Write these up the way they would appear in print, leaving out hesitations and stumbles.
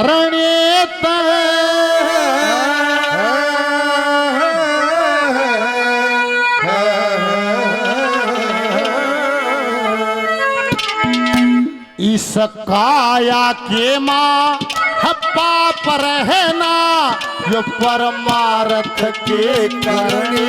करने इस काया के माँ हप्पा पर है ना यो परमार्थ के करने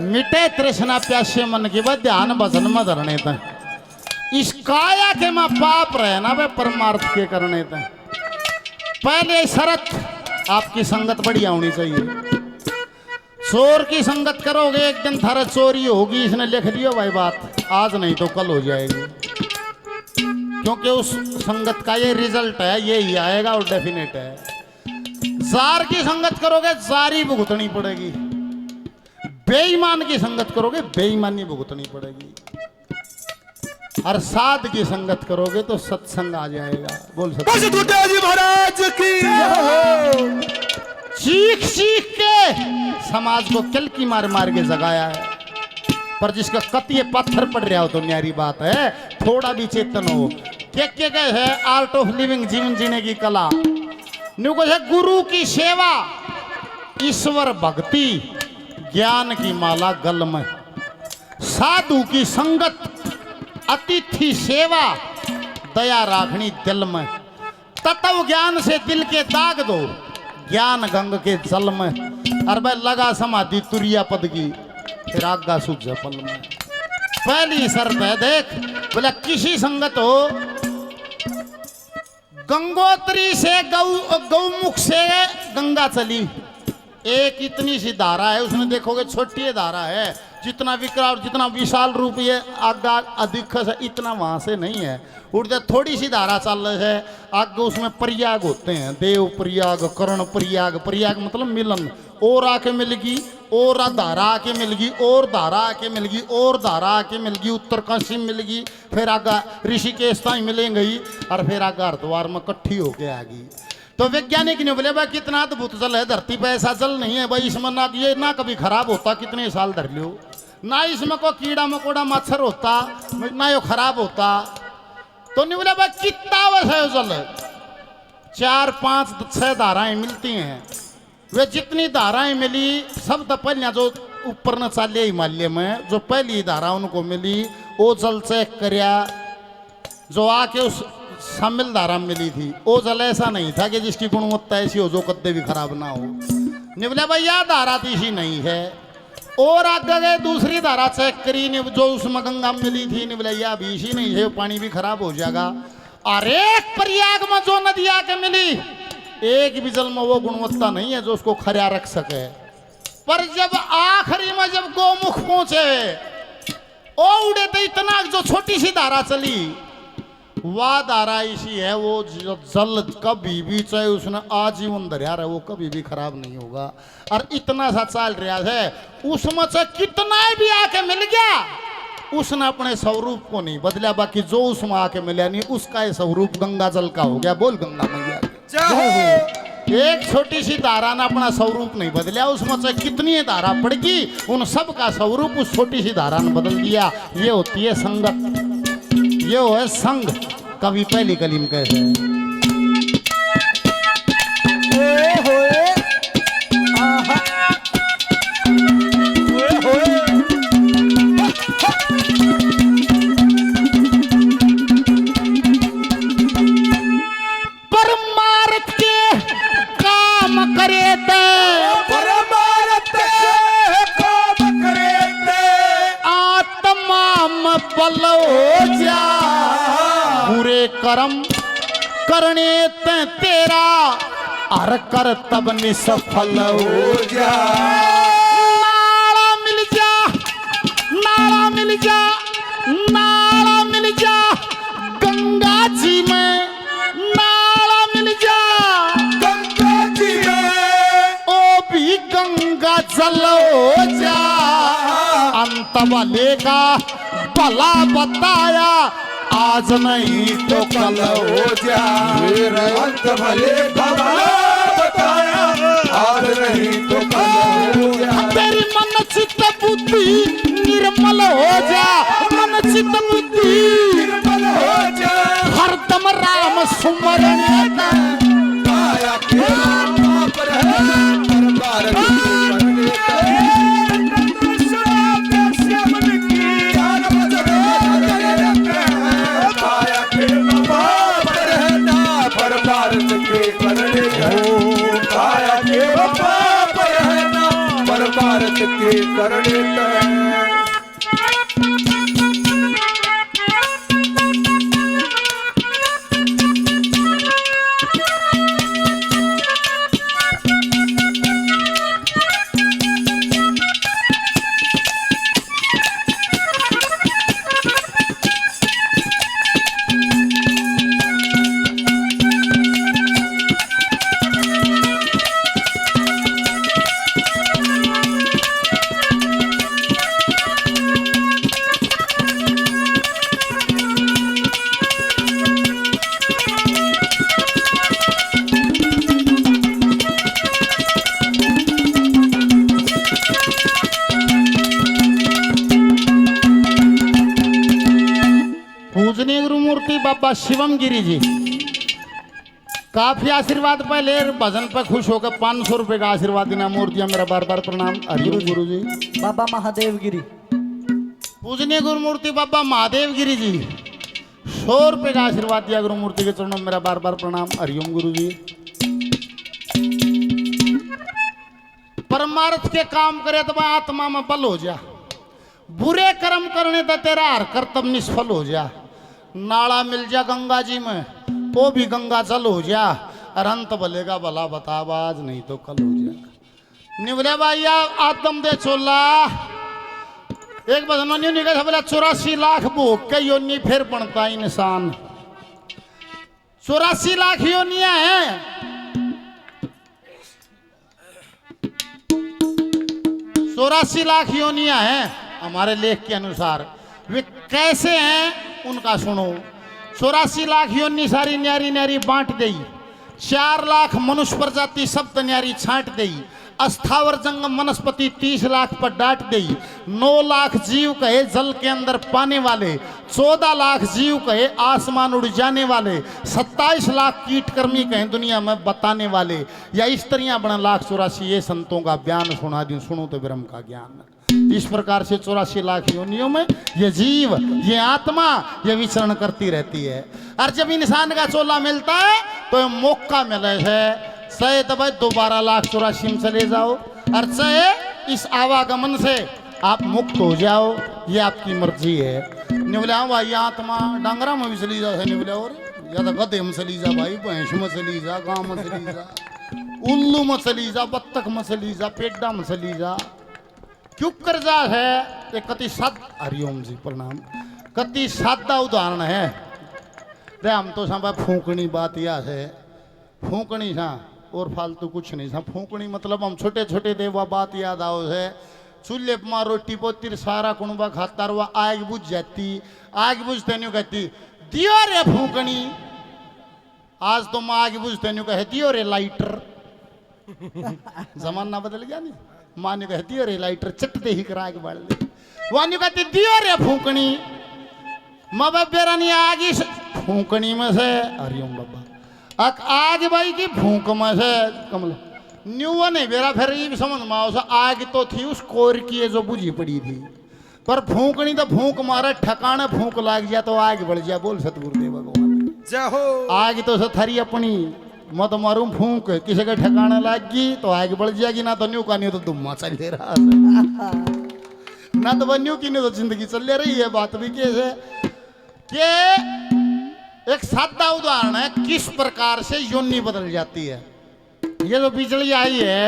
मिटे तृष्णा प्यासे मन की वह ध्यान भजन में धरने तक इस काया के मां पाप रहना वे परमार्थ के करने तक पहले शरत आपकी संगत बढ़िया होनी चाहिए। चोर की संगत करोगे एक दिन थारा चोरी होगी, इसने लिख दिया भाई बात, आज नहीं तो कल हो जाएगी, क्योंकि उस संगत का ये रिजल्ट है, ये ही आएगा और डेफिनेट है। जार की संगत करोगे जारी भुगतनी पड़ेगी, बेईमान की संगत करोगे बेईमानी भुगतनी पड़ेगी, और साध की संगत करोगे तो सत्संग आ जाएगा। बोल जी महाराज की चीख चीख के समाज को किल की मार मार के जगाया है, पर जिसका कतिये पत्थर पड़ रहा हो तो न्यारी बात है, थोड़ा भी चेतन हो। क्या गए है आर्ट ऑफ लिविंग, जीवन जीने की कला, न्यू है गुरु की सेवा, ईश्वर भक्ति, ज्ञान की माला गल में, साधु की संगत, अतिथि सेवा, दया राखनी दिल में, तत्व ज्ञान से दिल के दाग दो, ज्ञान गंग के जल में, और भाई लगा समाधि तुरिया पद की, फिर आगा सूझ पल में। पहली शर्त है देख, बोला किसी संगत हो, गंगोत्री से गौमुख से गंगा चली, एक इतनी सी धारा है, उसमें देखोगे छोटी धारा है, जितना विकराल जितना विशाल रूप ये आगा अधिक है, इतना वहां से नहीं है, उधर थोड़ी सी धारा चल रही है, आगे उसमें प्रयाग होते हैं, देव प्रयाग, कर्ण प्रयाग, प्रयाग मतलब मिलन, और आके मिलगी, और धारा आके मिलगी, और धारा आके मिलगी, और धारा आके मिलगी, उत्तर काशी मिलगी, फिर आगा ऋषिकेश ताई मिलेंगी, और फिर आगा हरिद्वार में इकट्ठी होके आगी। तो वैज्ञानिक ने बोले भाई कितना अद्भुत जल है, धरती पे ऐसा जल नहीं है भाई, इसमें ना ये ना कभी खराब होता, कितने साल धर लो, ना इसमें कोई कीड़ा मकोड़ा मच्छर होता, ना ये खराब होता। तो नहीं बोला भाई कितना वैसा है जल, 4 5 6 धाराएं मिलती हैं, वे जितनी धाराएं मिली सब तो पहले जो ऊपर न चाले हिमालय में, जो पहली धारा उनको मिली वो जल चेक करया, जो आके उस शामिल धारा मिली थी, वो जल ऐसा नहीं था कि जिसकी गुणवत्ता ऐसी हो जो कद्दे भी खराब ना हो। निवले भैया धारा तीसी नहीं है, और आगे गए दूसरी धारा चेक करी, जो उसमें गंगा मिली थी, निवले या भी इसी नहीं है, पानी भी खराब हो जाएगा। और एक प्रयाग में जो नदी आके मिली, एक भी जल में वो गुणवत्ता नहीं है जो उसको खरा रख सके। पर जब आखिरी में जब गोमुख पहुंचे, ओ उड़े तो इतना जो छोटी सी धारा चली, वह धारा इसी है, वो जल कभी भी चाहे उसने आजीवन दरिया रहे, वो कभी भी खराब नहीं होगा। और इतना सा चल रहा है, उसमें से कितना भी आके मिल गया, उसने अपने स्वरूप को नहीं बदला, बाकी जो उसमें आके मिला नहीं उसका ये स्वरूप गंगा जल का हो गया। बोल गंगा मैया, एक छोटी सी धारा ने अपना स्वरूप नहीं बदला, उसमें से कितनी धारा पड़गी, उन सब का स्वरूप उस छोटी सी धारा ने बदल दिया। ये होती है संगत, ये है संग। कवि पहली कलीम कैसे परमार्थ के काम करे दे, परमार्थ के काम करे दे, आत्मा में पल हो जा, बुरे कर्म करने ते तेरा, हर कर तब निसफल हो जा। मंसल हो जा, अंत भले का भला बताया, आज नहीं तो कल हो जा। अंत भले का भला बताया, आज नहीं तो कल हो जा। तेरी मन चित्त बुद्धि निर्मल हो जा, मन चित्त बुद्धि निर्मल हो जा। हरदम राम सुमरण का काया के पाप रहे, परकार के काया के पाप रहना, परकार के करने हो। काया के पाप रहना, परकार के करने का। पूजनीय गुरु मूर्ति बाबा शिवम गिरी जी, काफी आशीर्वाद पहले भजन पर खुश होकर 500 रुपए का आशीर्वाद देना। मूर्तिया मेरा बार बार प्रणाम। हरिओम गुरु जी। बाबा महादेव गिरी। पूजनीय गुरु मूर्ति बाबा महादेव गिरी जी 100 रुपए का आशीर्वाद दिया। गुरु मूर्ति के चरणों में मेरा बार बार प्रणाम। हरिओम गुरु जी। परमार्थ के काम करे तो आत्मा में बल हो जा, बुरे कर्म करने तो तेरा हर कर्तव्य निष्फल हो जा। नाला मिल जा गंगा जी में, वो भी गंगा जल हो जा। और अंत भलेगा भला बताबाज नहीं तो कल हो जा। निवले भैया आत्म दे चोला एक बदनों ने कहा बोला 84 लाख भोग के योनि फिर बनता इंसान। 84 लाख योनिया है। 84 लाख योनिया हैं हमारे लेख के अनुसार। वे कैसे हैं उनका सुनो। 84 लाख योनि सारी न्यारी न्यारी बांट दी। 4 लाख मनुष्य प्रजाति सप्त न्यारी छांट दी। अस्थावर जंगम वनस्पति 30 लाख पर डांट दी। 9 लाख जीव कहे जल के अंदर पाने वाले। 14 लाख जीव कहे आसमान उड़ जाने वाले। 27 लाख कीटकर्मी कहे दुनिया में बताने वाले। या स्त्रियां बना 1,84,000 ये संतों का बयान सुना दी। सुनो तो ब्रह्म का ज्ञान। इस प्रकार से 84 लाख योनियों में ये जीव ये आत्मा ये विचरण करती रहती है। और जब इंसान का चोला मिलता है तो ये मौका मिले है सहे तो भाई 12,84,000 में चले जाओ। और सहे इस आवागमन से आप मुक्त हो जाओ, ये आपकी मर्जी है। निवले भाई आत्मा डांगरा में भी चली जा निवले, और या तो गधे में चली जा भाई, भैंस में चली जा, गाँव में चली जा, उल्लू में चली जा, बत्तख में चली जा, पेड्डा में चली जा। क्यों कर जा है एक कति सादा। हरिओम जी प्रणाम। कति सादा उदाहरण है रे। हम तो सब फूकनी बात या है फूकनी सा और फालतू कुछ नहीं सा। फूकनी मतलब हम छोटे छोटे देवा बात याद आओ है। चूल्हे पर रोटी पोती सारा कुणबा खाता हुआ आग बुझ जाती। आग बुझते नहीं कहती दियो रे फूकनी। आज तो मैं आग बुझते नहीं कह दियो रे लाइटर। जमाना बदल गया नहीं। माँ ने कहती है रे लाइटर चटते ही करा के बढ़ ले। वहाँ कहती दियो रे फूकनी। माँ बाप बेरा नहीं आगी फूकनी में से। हरिओम बाबा अक आग भाई की फूक में से कमल न्यू नहीं बेरा फिर ये भी समझ में आओ। आग तो थी उस कोर की जो बुझी पड़ी थी, पर फूकनी तो फूक मारे ठकाने फूक लाग गया तो आग बढ़ गया। बोल सतगुरुदेव भगवान जय हो। आग तो सथरी अपनी मत मारूं फूंक किसी के ठिकाना लाग गई तो आगे बढ़ जाएगी। ना तो न्यू का नहीं तो दुम्मा चल ले रहा ना तो वह न्यू की नहीं तो जिंदगी चल ले रही है। बात भी कैसे कि एक सादा उदाहरण है किस प्रकार से योनि बदल जाती है। ये जो बिजली आई है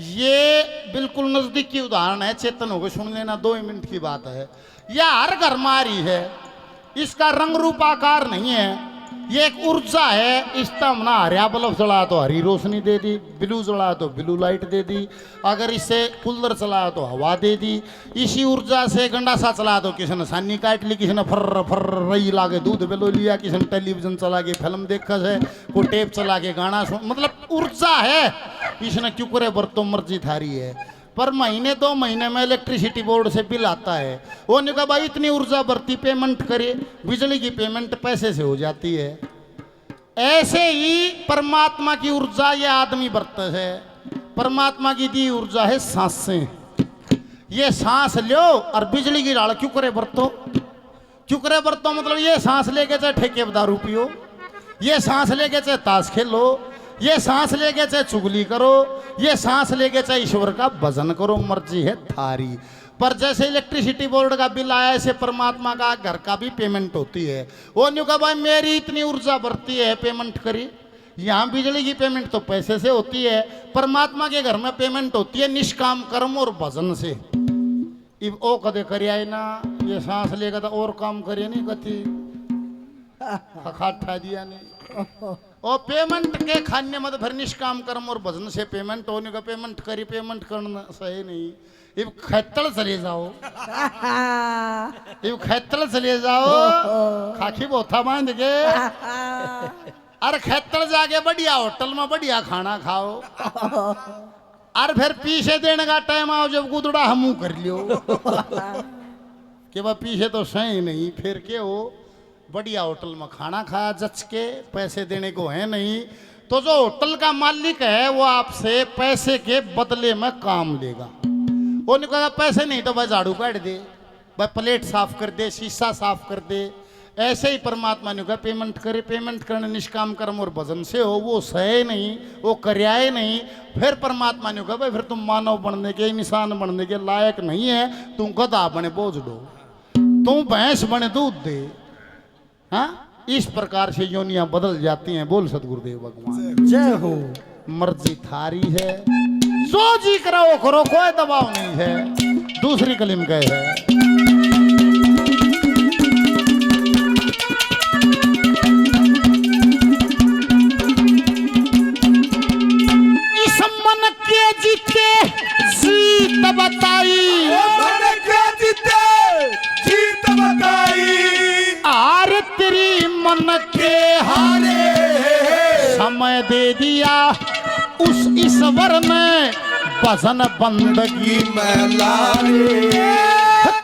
ये बिल्कुल नजदीक की उदाहरण है। चेतन होकर सुन लेना, 2 मिनट की बात है। यह हर घर में आ रही है। इसका रंग रूप आकार नहीं है। ये एक ऊर्जा है। इसका हमने हरिया बल्ब चलाया तो हरी रोशनी दे दी, ब्लू चलाया तो ब्लू लाइट दे दी, अगर इससे कूलर चलाया तो हवा दे दी। इसी ऊर्जा से गंडासा चलाया तो किसी ने सानी काट ली, किसी ने फर्र फर्र रही ला के दूध बेलो लिया, किसी ने टेलीविजन चला के फिल्म देखा है, कोई टेप चला के गाना सुन, मतलब ऊर्जा है। इसने क्यों करे बरतों मर्जी थारी है। पर महीने 2 महीने में इलेक्ट्रिसिटी बोर्ड से बिल आता है, वो ने कहा भाई इतनी ऊर्जा बढ़ती पेमेंट करे, बिजली की पेमेंट पैसे से हो जाती है। ऐसे ही परमात्मा की ऊर्जा ये आदमी बरतता है। परमात्मा की दी ऊर्जा है सांसें। ये सांस लो और बिजली की डाल क्यों करे बरतो, क्यों करे बरतो, मतलब ये सांस लेके चाहे ठेके दारू पियो, ये सांस लेके चाहे ताश खेलो, ये सांस लेके चाहे चुगली करो, ये सांस लेके चाहे ईश्वर का भजन करो, मर्जी है थारी। पर जैसे इलेक्ट्रिसिटी बोर्ड का बिल आया, ऐसे परमात्मा का घर का भी पेमेंट होती है। वो न्यू कहा भाई मेरी इतनी ऊर्जा बढ़ती है, पेमेंट करी। यहाँ बिजली की पेमेंट तो पैसे से होती है, परमात्मा के घर में पेमेंट होती है निष्काम कर्म और भजन से। इब ओ कदे करिए ना, ये सांस लेगा तो और काम करिए नहीं, कथी खा दिया नहीं। और पेमेंट के खाने में तो फिर निष्काम कर्म और भजन से पेमेंट होने का, पेमेंट करी, पेमेंट करना सही नहीं। इब खैतल चले जाओ, इब खैतल चले जाओ, खाकी बोथा बांध के, अरे खैतल जाके बढ़िया होटल में बढ़िया खाना खाओ, और फिर पीछे देने का टाइम आओ जब गुदड़ा हमू कर लियो कि वह पीछे तो सही नहीं, फिर के हो बढ़िया होटल में खाना खाया जच के, पैसे देने को है नहीं, तो जो होटल का मालिक है वो आपसे पैसे के बदले में काम लेगा। वो नहीं कहेगा पैसे नहीं तो भाई झाड़ू काट दे, भाई प्लेट साफ कर दे, शीशा साफ कर दे। ऐसे ही परमात्मा ने कहा पेमेंट करे, पेमेंट करने निष्काम कर्म और भजन से हो, वो सहे नहीं, वो कर्याए नहीं। फिर परमात्मा ने कहा भाई फिर तुम मानव बनने के, इंसान बनने के लायक नहीं है, तुम गधा बने बोझ दो, तुम भैंस बने दूध दे। हाँ, इस प्रकार से योनियां बदल जाती हैं। बोल सतगुरुदेव भगवान जय हो। मर्जी थारी है, जो जी करो वो करो, कोई दबाव नहीं है। दूसरी कलीम कहे है इस मन के जीते जीत बताई, मन के जीते जीत बताई, आर तेरी मन के हारे समय दे दिया उस ईश्वर ने, भजन बंदगी मैं लारे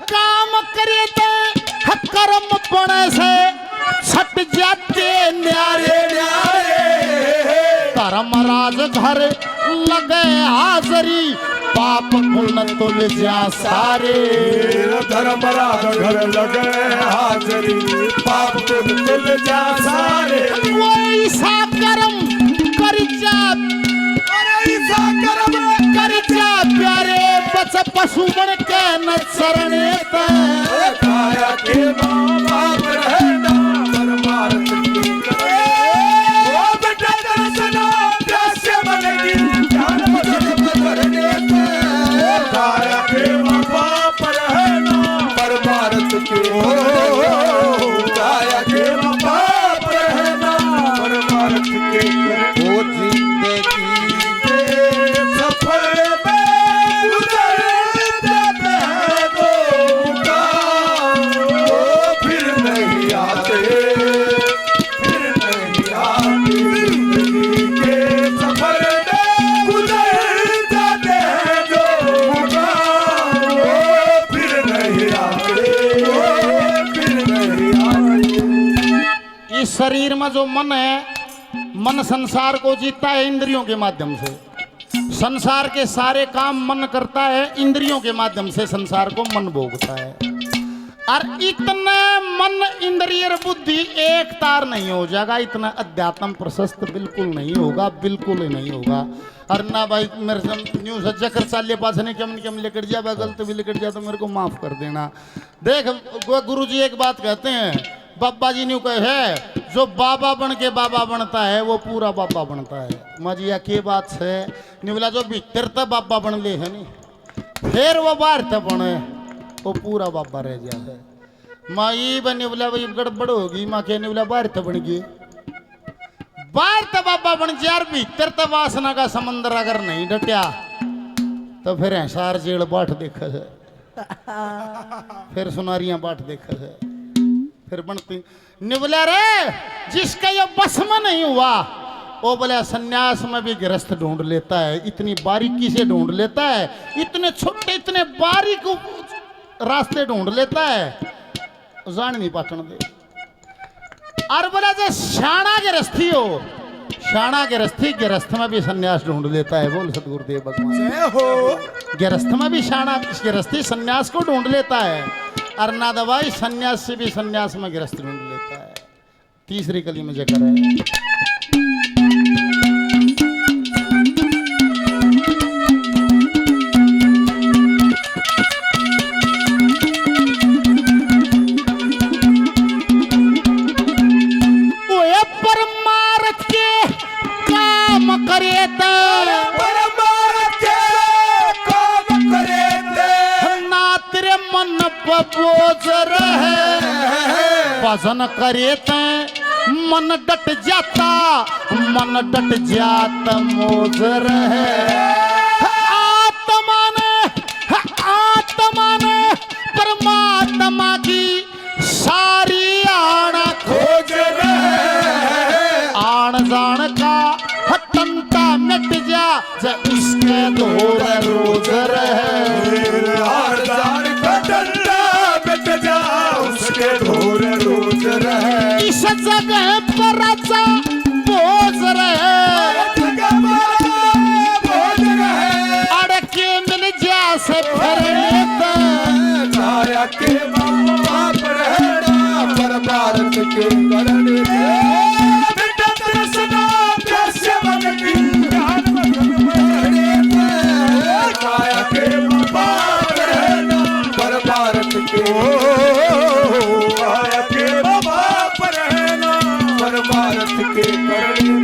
काम करे तो कर्म बने से छट जाते न्यारे न्यारे। धर्मराज घर लगे हाजरी, पाप पुण्य तुल जा सारे। धर्मराज घर लगे हाजरी, पाप पुण्य तुल जा सारे। कोई सा कर्म कर जा, ऐसा कर्म कर जा प्यारे, बस पशु बन के न शरणे पे। काया के माँ बाप रहना, परमार्थ की करे। ओ बेटा दर्शना कैसे बनेगी, ज्ञान भजन करने पे। काया के माँ बाप रहना, परमार्थ की करे। काया के माँ बाप रहना, परमार्थ के करे। ओ जिंदगी सफर में गुजर जाते हैं दो मुकाम, फिर नहीं आते, फिर नहीं आते। जिंदगी के सफर में गुजर जाते हैं दो मुकाम, फिर नहीं आते, फिर नहीं आते। इस शरीर में जो मन है, मन संसार को जीतता है इंद्रियों के माध्यम से। संसार के सारे काम मन करता है, इंद्रियों के माध्यम से संसार को मन भोगता है। और इतना मन इंद्रिय और बुद्धि एक तार नहीं हो जाएगा, इतना अध्यात्म प्रशस्त बिल्कुल नहीं होगा, बिल्कुल ही नहीं होगा। और ना भाई मेरे से न्यूज जकर चाले पास नहीं कम कम लेकर जा, गलत भी लेकर जा तो मेरे को माफ कर देना। देख गुरु जी एक बात कहते हैं, बाबा जी ने कहे है जो बाबा बन के बाबा बनता है वो पूरा बाबा बनता है। मजिया के बात है नहीं बोला, जो भीतर तक बाबा बन ले है नहीं, फिर वो बाहर तक बने वो पूरा बाबा रह जाए है। माँ ये बने बोला भाई गड़बड़ होगी, माँ के नहीं बोला बाहर तक बन गई, बाहर तो बाबा बन जा और भीतर तो वासना का समंदर अगर नहीं डटिया तो फिर सार जेल बाट देखा है, फिर सुनारियां बाट देखा है, फिर बनती निबला रे जिसका ये बस में नहीं हुआ वो बोले सन्यास में भी गृहस्थ ढूंढ लेता है, इतनी बारीकी से ढूंढ लेता है, इतने छोटे इतने बारीक रास्ते ढूंढ लेता है, जान नहीं पाटन दे। और बोला जो शाना गृहस्थी हो, शाना गृहस्थी गृहस्थ में भी सन्यास ढूंढ लेता है। बोल सतगुरुदेव भगवान जय हो। गृहस्थ में भी शाना गृहस्थी सन्यास को ढूंढ लेता है, और ना दवाई सन्यास से भी सन्यास में गृहस्थ ढूंढ लेता है। तीसरी कली में जिक्र है परमार्थ के काम करे परमार्थ के काम करे ना तेरे मन पर बोझ रहे, भजन करे मन डट जाता, मन डट जात मोज रहे। आत्मा ने परमात्मा की सारी आना खोज रहे, आन जान का हटंता मिट जा उसके दौर रोज रहे। आन जान का डंडा मिट जा उसके दौर रोज रहे। इस जगह पर राजा बोझ रहे, अड़के मिल जा से फिर लेता छाया के बाप रहना पर भारत के करने छाया के बाप रहना पर भारत के, छाया के बाप रहना पर भारत के करने।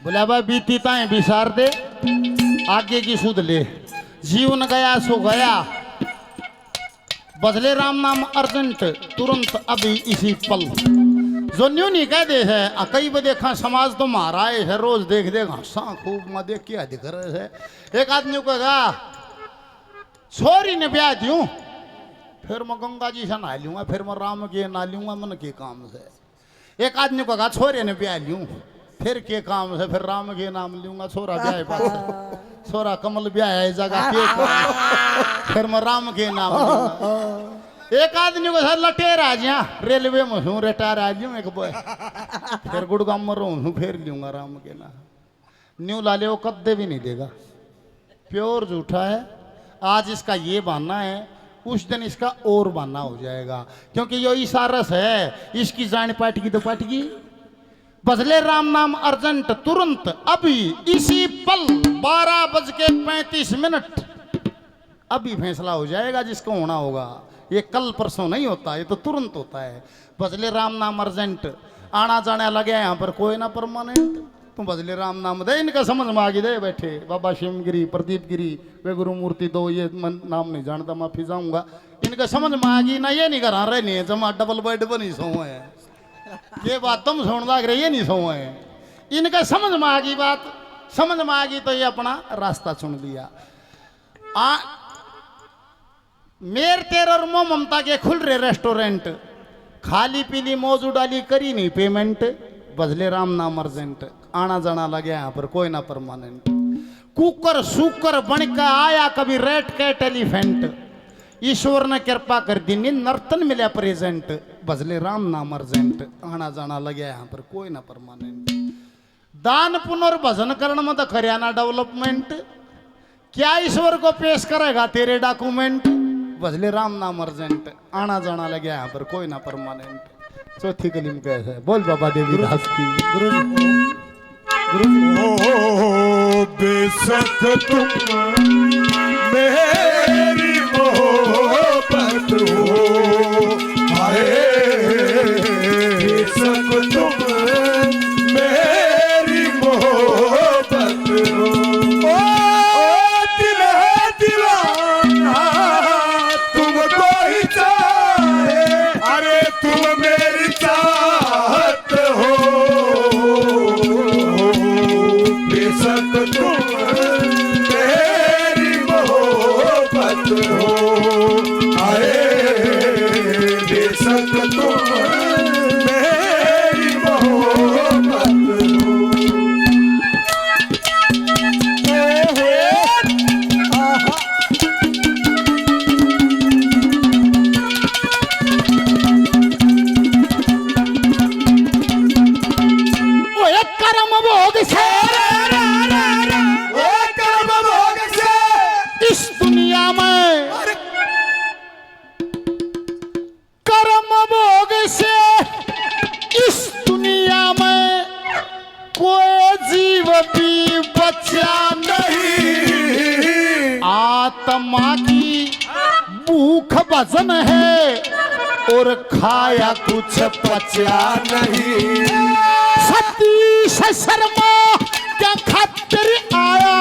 बोला बीती ताए बिसार दे, आगे की सुध ले, जीवन गया सो गया, बदले राम नाम अर्जेंट तुरंत अभी इसी पल। जो न्यू नहीं कह दे है कई बार देखा समाज तो मारा है, रोज देख देख हंसा खूब मैं देख क्या दिख रहे है। एक आदमी को कहा छोरी ने ब्याह दूं, फिर मैं गंगा जी से नहा लूंगा, फिर मैं राम के नहा लूंगा मन के काम से। एक आदमी को कहा छोरे ने ब्याह लूं, फिर के काम से फिर राम के नाम लूंगा। छोरा ब्याह पास, छोरा कमल ब्याह है जगह के काम, फिर मैं राम के नाम लूंगा। एक आदमी को सर लटेर आ जा रेलवे में हूँ, रिटायर आ जाऊँ एक बॉय, फिर गुड़गाम में रहूँ, फिर लूंगा राम के नाम। न्यू लाले वो कद्दे भी नहीं देगा, प्योर झूठा है। आज इसका ये बहाना है, उस दिन इसका और बहाना हो जाएगा, क्योंकि यो इशारस है, इसकी जान पाटगी तो पाटगी। बदले राम नाम अर्जेंट तुरंत अभी इसी पल 12:35 अभी फैसला हो जाएगा जिसको होना होगा। ये कल परसों नहीं होता, ये तो तुरंत होता है। बदले राम नाम अर्जेंट, आना जाना लगे यहाँ पर कोई ना परमानेंट। तुम बदले राम नाम दे, इनका समझ में आ गई दे बैठे बाबा शिवगिरी प्रदीप गिरी वे गुरु मूर्ति दो, ये नाम नहीं जानता माफी जाऊंगा। इनका समझ में आ गई ना, ये नहीं करा रहे नहीं जमा डबल बेड बनी सो है, ये बात तुम सुन लग रही है नहीं सो है। इनका समझ में आ गई बात, समझ में आ गई तो ये अपना रास्ता चुन लिया। मेर तेर और मो ममता के खुल रहे रेस्टोरेंट, खाली पीली मौजू डाली करी नहीं पेमेंट। बदले राम नाम अर्जेंट, आना जाना लगे यहाँ पर कोई ना परमानेंट। कुकर सुकर बनकर आया कभी रेड कैट एलिफेंट, ईश्वर ने कृपा कर दी नर्तन मिला प्रेजेंट। बदले राम नाम अर्जेंट, आना जाना लगे यहाँ पर कोई ना परमानेंट। दान पुनर्भजन करने में तो करियाना डेवलपमेंट, क्या ईश्वर को पेश करेगा तेरे डॉक्यूमेंट। बदले राम नाम अर्जेंट, आना जाना लगे यहाँ पर कोई ना परमानेंट। चौथी कली में कैसे बोल बाबा देवी दास की। ओ बेशक तुम मेरी मोहब्बत हो, हाय बेशक तुम मेरी मोहब्बत हो। ओ दिल है दीवाना तुमको ही चाहे, अरे तुम मेरी चाहत हो, बेशक तुम मेरी मोहब्बत हो, अरे बेशक तुम मेरी मोहब्बत हो। ओए कर्म भोग से ओ कर्म भोग से इस दुनिया में, कर्म भोग से इस दुनिया में कोई जीव भी बचा नहीं, आत्मा की भूख भजन है और खाया कुछ पचा नहीं, सती से शर्मा क्या खातिर आया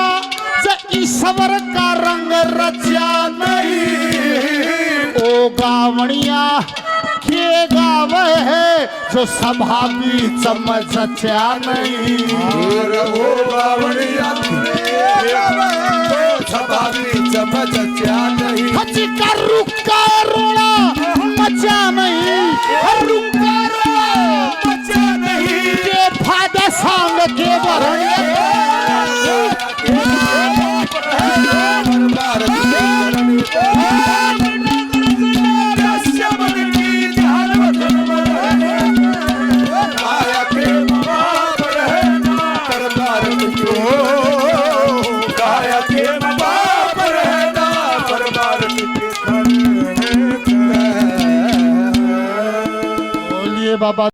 ज ईश्वर का रंग रचा नहीं, ओ गावणिया के गावे है जो सभा बीच में जचा नहीं। और वो बावड़िया तो सभावी चमच क्या नहीं, हजी का रुका रोना मचा नहीं, रुका रोना बचा नहीं, के फायदा सांग के बरन बाबा।